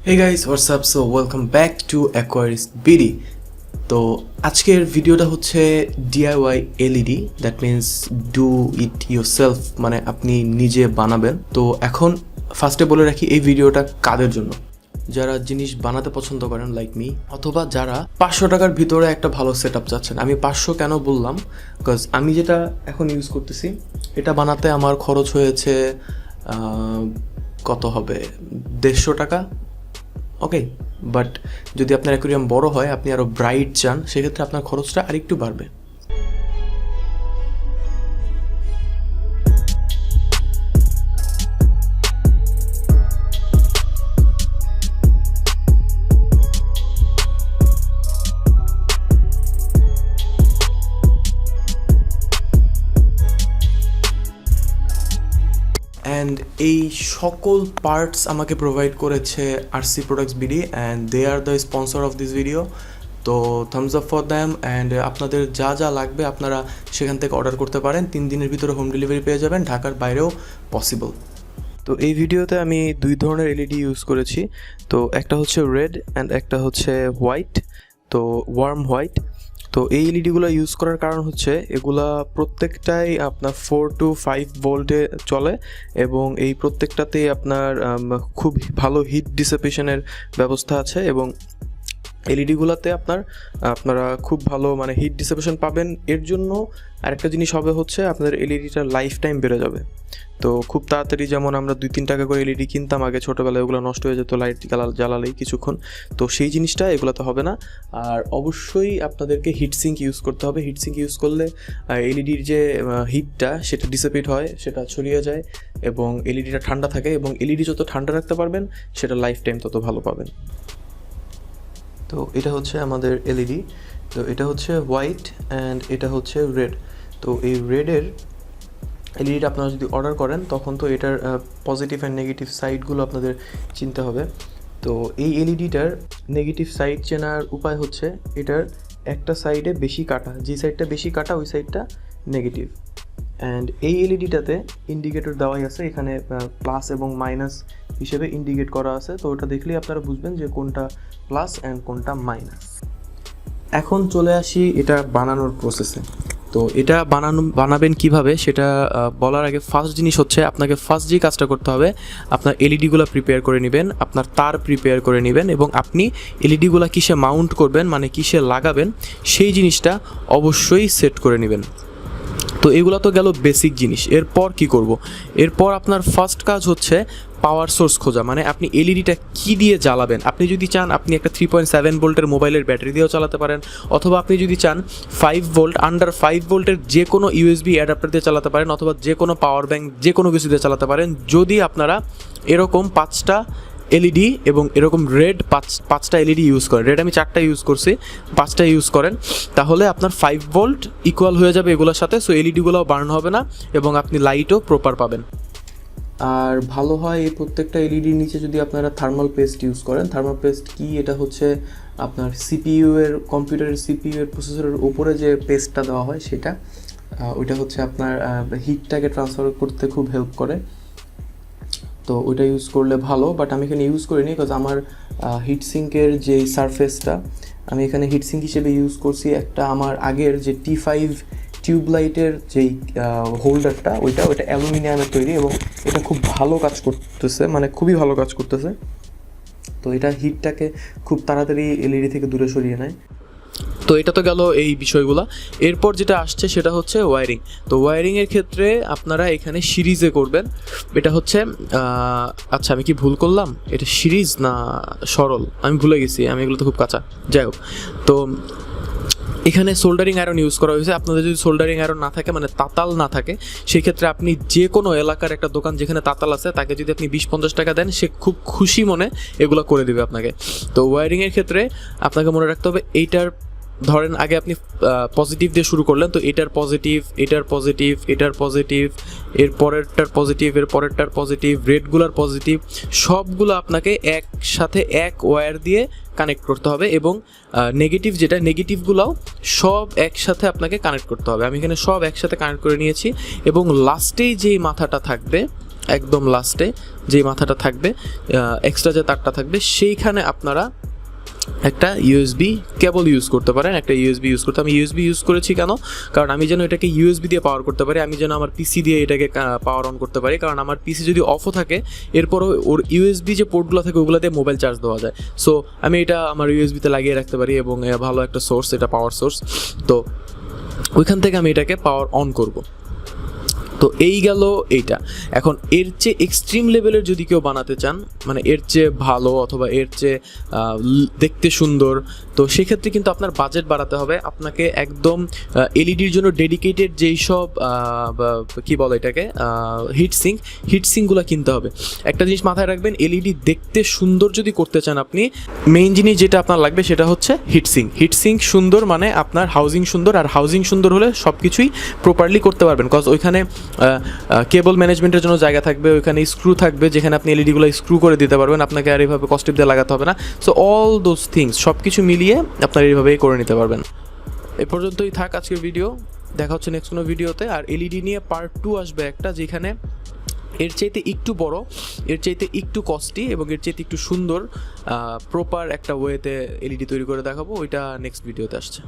Hey guys, what's up? So welcome back to Aquarium BD. তো আজকের ভিডিওটা হচ্ছে DIY LED, that means do it yourself, মানে আপনি নিজে বানাবেন। তো এখন ফার্স্টে বলে রাখি এই ভিডিওটা কাদের জন্য, যারা জিনিস বানাতে পছন্দ করেন লাইক মি, অথবা যারা 500 টাকার ভিতরে একটা ভালো সেট আপ চাচ্ছেন। আমি 500 কেন বললাম, বিকজ আমি যেটা এখন ইউজ করতেছি এটা বানাতে আমার খরচ হয়েছে কত হবে, 150 টাকা। ওকে, বাট যদি আপনার অ্যাকোয়ারিয়াম বড় হয়, আপনি আরও ব্রাইট চান, সেক্ষেত্রে আপনার খরচটা আরেকটু বাড়বে। অ্যান্ড এই সকল পার্টস আমাকে প্রোভাইড করেছে RC products BD, and they are the sponsor of this video. তো thumbs up for them. And আপনাদের যা যা লাগবে আপনারা সেখান থেকে অর্ডার করতে পারেন। 3 দিনের ভিতরে হোম ডেলিভারি পেয়ে যাবেন, ঢাকার বাইরেও পসিবল। তো এই ভিডিওতে আমি 2 ধরনের এলইডি ইউজ করেছি। তো একটা হচ্ছে রেড অ্যান্ড একটা হচ্ছে হোয়াইট, তো ওয়ার্ম হোয়াইট। তো এই এলইডিগুলো ইউজ করার কারণ হচ্ছে এগুলা প্রত্যেকটাই আপনার 4 to 5 ভোল্টে চলে, এবং এই প্রত্যেকটাতেই আপনার খুব ভালো হিট ডিসিপেশনের ব্যবস্থা আছে, এবং এলইডিগুলোতে আপনারা খুব ভালো মানে হিট ডিসিপেশন পাবেন। এর জন্য আরেকটা জিনিস হবে হচ্ছে আপনাদের এলইডিটার লাইফ টাইম বেড়ে যাবে। তো খুব তাড়াতাড়ি, যেমন আমরা 2-3 টাকা করে এলইডি কিনতাম আগে ছোটোবেলায়, ওগুলো নষ্ট হয়ে যেত লাইট জ্বালালেই কিছুক্ষণ, তো সেই জিনিসটা এগুলোতে হবে না। আর অবশ্যই আপনাদেরকে হিটসিঙ্ক ইউজ করতে হবে। হিটসিঙ্ক ইউজ করলে এলইডির যে হিটটা সেটা ডিসিপেট হয়, সেটা ছড়িয়ে যায়, এবং এলইডিটা ঠান্ডা থাকে, এবং এলইডি যত ঠান্ডা রাখতে পারবেন সেটা লাইফ টাইম তত ভালো পাবেন। তো এটা হচ্ছে আমাদের এলইডি। তো এটা হচ্ছে হোয়াইট অ্যান্ড এটা হচ্ছে রেড। তো এই রেডের এলইডিটা আপনারা যদি অর্ডার করেন তখন তো এটার পজিটিভ অ্যান্ড নেগেটিভ সাইডগুলো আপনাদের চিনতে হবে। তো এই এলইডিটার নেগেটিভ সাইড চেনার উপায় হচ্ছে এটার একটা সাইডে বেশি কাটা, যে সাইডটা বেশি কাটা ওই সাইডটা নেগেটিভ। অ্যান্ড এই এলইডিটাতে ইন্ডিকেটর দেওয়াই আছে, এখানে প্লাস এবং মাইনাস হিসেবে ইন্ডিকেট করা আছে। তো ওটা দেখলেই আপনারা বুঝবেন যে কোনটা প্লাস অ্যান্ড কোনটা মাইনাস। এখন চলে আসি এটা বানানোর প্রসেসে। তো এটা বানাবেন কিভাবে সেটা বলার আগে ফার্স্ট জিনিস হচ্ছে আপনাকে ফার্স্ট যে কাজটা করতে হবে, আপনার এলইডিগুলো প্রিপেয়ার করে নেবেন, আপনার তার প্রিপেয়ার করে নেবেন, এবং আপনি এলইডিগুলো কিসে মাউন্ট করবেন মানে কিসে লাগাবেন সেই জিনিসটা অবশ্যই সেট করে নেবেন। তো এগুলো তো গেল বেসিক জিনিস। এরপর কি করব? এরপর আপনার ফার্স্ট কাজ হচ্ছে পাওয়ার সোর্স খোঁজা, মানে আপনি এলইডিটা কী দিয়ে জ্বালাবেন। আপনি যদি চান আপনি একটা 3.7 ভোল্টের মোবাইলের ব্যাটারি দিয়েও চালাতে পারেন, অথবা আপনি যদি চান 5 ভোল্ট আন্ডার 5 ভোল্টের যে কোনো ইউএসবি অ্যাডাপ্টার দিয়ে চালাতে পারেন, অথবা যে কোনো পাওয়ার ব্যাঙ্ক যে কোনো কিছু দিয়ে চালাতে পারেন। যদি আপনারা এরকম 5টা এলইডি এবং এরকম রেড 5টা এলইডি ইউজ করেন, রেড আমি 4টা ইউজ করছি, 5টা ইউজ করেন, তাহলে আপনার 5 ভোল্ট ইকুয়াল হয়ে যাবে এগুলোর সাথে। সো এলইডিগুলোও বার্ন হবে না, এবং আপনি লাইটও প্রপার পাবেন। আর ভালো হয় এই প্রত্যেকটা এলইডির নিচে যদি আপনারা থার্মাল পেস্ট ইউজ করেন। থার্মাল পেস্ট কি? এটা হচ্ছে আপনার কম্পিউটারের সিপিইউ এর প্রসেসরের উপরে যে পেস্টটা দেওয়া হয় সেটা, ওইটা হচ্ছে আপনার হিটটাকে ট্রান্সফার করতে খুব হেল্প করে। তো ওইটা ইউজ করলে ভালো, বাট আমি এখানে ইউজ করিনি, বিকজ আমার হিটসিঙ্কের যে সারফেসটা আমি এখানে হিটসিঙ্ক হিসেবে ইউজ করছি একটা আমার আগের যে T5 টিউবলাইটের যেই হোল্ডারটা, ওইটা অ্যালুমিনিয়ামের তৈরি, এবং এটা খুব ভালো কাজ করতেছে, মানে খুবই ভালো কাজ করতেছে। তো এটা হিটটাকে খুব তাড়াতাড়ি এলইডি থেকে দূরে সরিয়ে নেয়। তো এটা তো গেল এই বিষয়গুলো। এরপর যেটা আসছে সেটা হচ্ছে ওয়্যারিং। তো ওয়্যারিংয়ের ক্ষেত্রে আপনারা এখানে সিরিজে করবেন। এটা হচ্ছে আচ্ছা আমি কি ভুল করলাম, এটা সিরিজ না সরল আমি ভুলে গেছি, আমি এগুলো তো খুব কাঁচা। যাই হোক, তো এখানে সোল্ডারিং আয়রন ইউজ করা হয়েছে। আপনাদের যদি সোল্ডারিং আয়রন না থাকে, মানে তাতাল না থাকে, সেক্ষেত্রে আপনি যে কোনো এলাকার একটা দোকান যেখানে তাতাল আছে তাকে যদি আপনি 20-50 টাকা দেন, সে খুব খুশি মনে এগুলো করে দেবে আপনাকে। তো ওয়্যারিংয়ের ক্ষেত্রে আপনাকে মনে রাখতে হবে, এইটার ধরেন আগে আপনি পজিটিভ দিয়ে শুরু করলেন, তো এটার পজিটিভ, এটার পজিটিভ, এটার পজিটিভ, এর পরেরটার পজিটিভ, এর পরেরটার পজিটিভ, রেডগুলার পজিটিভ, সবগুলো আপনাকে একসাথে এক ওয়্যার দিয়ে কানেক্ট করতে হবে, এবং নেগেটিভ যেটা নেগেটিভগুলোও সব একসাথে আপনাকে কানেক্ট করতে হবে। আমি এখানে সব একসাথে কানেক্ট করে নিয়েছি, এবং লাস্টেই যেই মাথাটা থাকবে একদম লাস্টে, যে মাথাটা থাকবে, এক্সট্রা যে তারটা থাকবে, সেইখানে আপনারা একটা ইউএসবি কেবল ইউজ করতে পারেন, একটা ইউএসবি ইউজ করতে। আমি ইউএসবি ইউজ করেছি কেন? কারণ আমি যেন এটাকে ইউএসবি দিয়ে পাওয়ার করতে পারি, আমি যেন আমার পিসি দিয়ে এটাকে পাওয়ার অন করতে পারি। কারণ আমার পিসি যদি অফও থাকে, এরপরও ওর ইউএসবি যে পোর্টগুলো থাকে ওগুলো দিয়ে মোবাইল চার্জ দেওয়া যায়। সো আমি এটা আমার ইউএসবিতে লাগিয়ে রাখতে পারি এবং ভালো একটা সোর্স, এটা পাওয়ার সোর্স। তো ওইখান থেকে আমি এটাকে পাওয়ার অন করব। তো এই গেল এইটা। এখন এর চেয়ে এক্সট্রিম লেভেলের যদি কেউ বানাতে চান, মানে এর চেয়ে ভালো অথবা এর চেয়ে দেখতে সুন্দর, তো সেক্ষেত্রে কিন্তু আপনার বাজেট বাড়াতে হবে। আপনাকে একদম এলইডির জন্য ডেডিকেটেড যেই সব কী বলো এটাকে, হিটসিঙ্কগুলো কিনতে হবে। একটা জিনিস মাথায় রাখবেন, এলইডি দেখতে সুন্দর যদি করতে চান আপনি, মেইন জিনিস যেটা আপনার লাগবে সেটা হচ্ছে হিটসিঙ্ক সুন্দর মানে আপনার হাউজিং সুন্দর, আর হাউজিং সুন্দর হলে সব কিছুই প্রপারলি করতে পারবেন। কজ ওইখানে কেবল ম্যানেজমেন্টের জন্য জায়গা থাকবে, ওইখানে স্ক্রু থাকবে যেখানে আপনি এলইডিগুলো স্ক্রু করে দিতে পারবেন, আপনাকে আর এইভাবে কস্টিপ দিয়ে লাগাতে হবে না। সো অল দোজ থিংস সব কিছু মিলিয়ে আপনারা এইভাবেই করে নিতে পারবেন। এ পর্যন্তই থাক আজকের ভিডিও, দেখা হচ্ছে নেক্সট কোনো ভিডিওতে। আর এলইডি নিয়ে পার্ট 2 আসবে একটা, যেখানে এর চাইতে একটু বড়, এর চাইতে একটু কস্টলি এবং এর চাইতে একটু সুন্দর প্রপার একটা ওয়েতে এলইডি তৈরি করে দেখাবো। ওইটা নেক্সট ভিডিওতে আসছে।